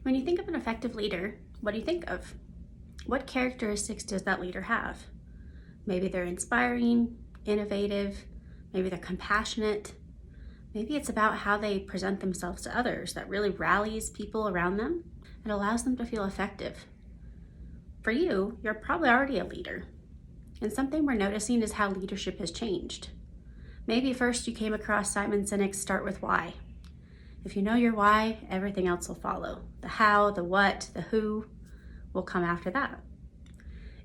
When you think of an effective leader, what do you think of? What characteristics does that leader have? Maybe they're inspiring, innovative, maybe they're compassionate. Maybe it's about how they present themselves to others that really rallies people around them and allows them to feel effective. For you, you're probably already a leader. And something we're noticing is how leadership has changed. Maybe first you came across Simon Sinek's Start With Why. If you know your why, everything else will follow. The how, the what, the who will come after that.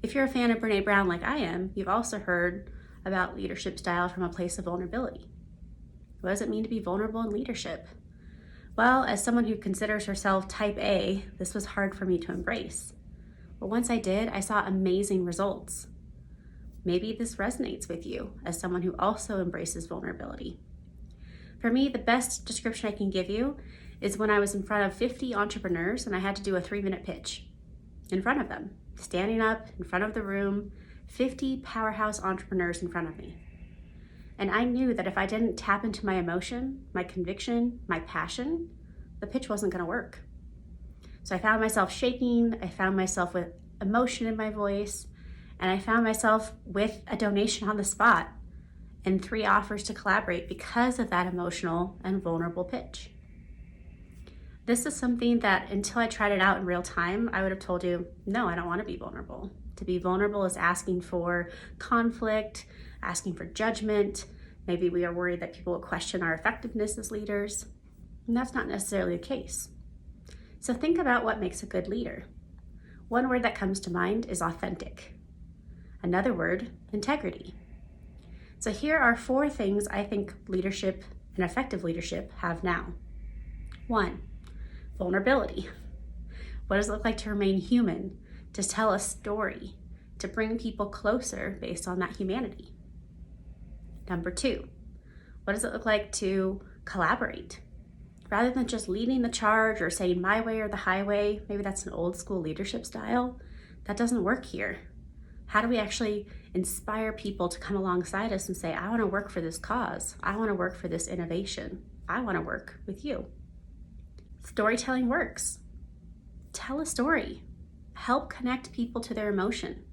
If you're a fan of Brene Brown like I am, you've also heard about leadership style from a place of vulnerability. What does it mean to be vulnerable in leadership? Well, as someone who considers herself type A, this was hard for me to embrace. But once I did, I saw amazing results. Maybe this resonates with you as someone who also embraces vulnerability. For me, the best description I can give you is when I was in front of 50 entrepreneurs and I had to do a 3-minute pitch in front of them, standing up in front of the room, 50 powerhouse entrepreneurs in front of me. And I knew that if I didn't tap into my emotion, my conviction, my passion, the pitch wasn't going to work. So I found myself shaking, I found myself with emotion in my voice, and I found myself with a donation on the spot and 3 offers to collaborate because of that emotional and vulnerable pitch. This is something that until I tried it out in real time, I would have told you, no, I don't want to be vulnerable. To be vulnerable is asking for conflict, asking for judgment. Maybe we are worried that people will question our effectiveness as leaders, and that's not necessarily the case. So think about what makes a good leader. One word that comes to mind is authentic. Another word, integrity. So here are 4 things I think leadership and effective leadership have now. 1, vulnerability. What does it look like to remain human, to tell a story, to bring people closer based on that humanity? Number 2, what does it look like to collaborate? Rather than just leading the charge or saying my way or the highway, maybe that's an old school leadership style, that doesn't work here. How do we actually inspire people to come alongside us and say, I want to work for this cause. I want to work for this innovation. I want to work with you. Storytelling works. Tell a story. Help connect people to their emotion.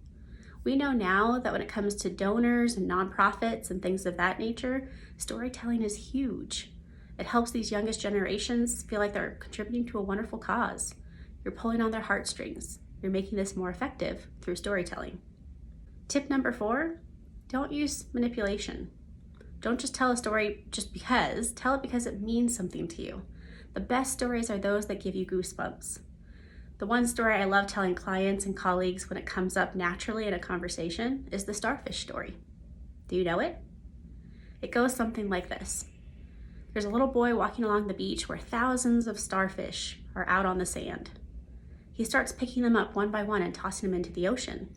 We know now that when it comes to donors and nonprofits and things of that nature, storytelling is huge. It helps these youngest generations feel like they're contributing to a wonderful cause. You're pulling on their heartstrings. You're making this more effective through storytelling. Tip number 4, don't use manipulation. Don't just tell a story just because. Tell it because it means something to you. The best stories are those that give you goosebumps. The one story I love telling clients and colleagues when it comes up naturally in a conversation is the Starfish Story. Do you know it? It goes something like this. There's a little boy walking along the beach where thousands of starfish are out on the sand. He starts picking them up one by one and tossing them into the ocean.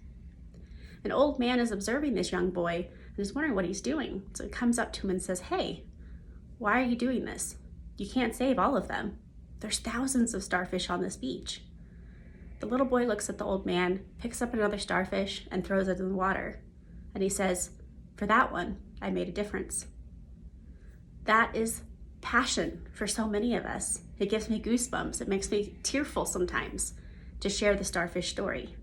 An old man is observing this young boy and is wondering what he's doing. So he comes up to him and says, hey, why are you doing this? You can't save all of them. There's thousands of starfish on this beach. The little boy looks at the old man, picks up another starfish and throws it in the water. And he says, for that one, I made a difference. That is passion for so many of us. It gives me goosebumps. It makes me tearful sometimes to share the Starfish Story.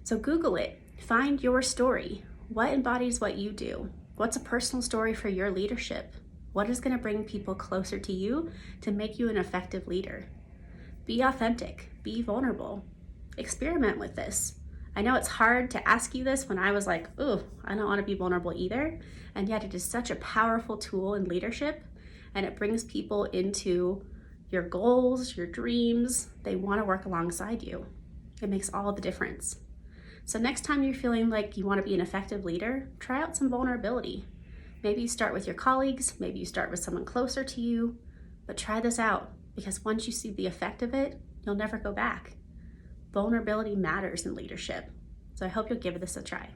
So Google it. Find your story. What embodies what you do? What's a personal story for your leadership? What is going to bring people closer to you to make you an effective leader? Be authentic. Be vulnerable. Experiment with this. I know it's hard to ask you this when I was like, ooh, I don't want to be vulnerable either. And yet it is such a powerful tool in leadership, and it brings people into your goals, your dreams. They want to work alongside you. It makes all the difference. So next time you're feeling like you want to be an effective leader, try out some vulnerability. Maybe you start with your colleagues, maybe you start with someone closer to you, but try this out because once you see the effect of it, you'll never go back. Vulnerability matters in leadership. So I hope you'll give this a try.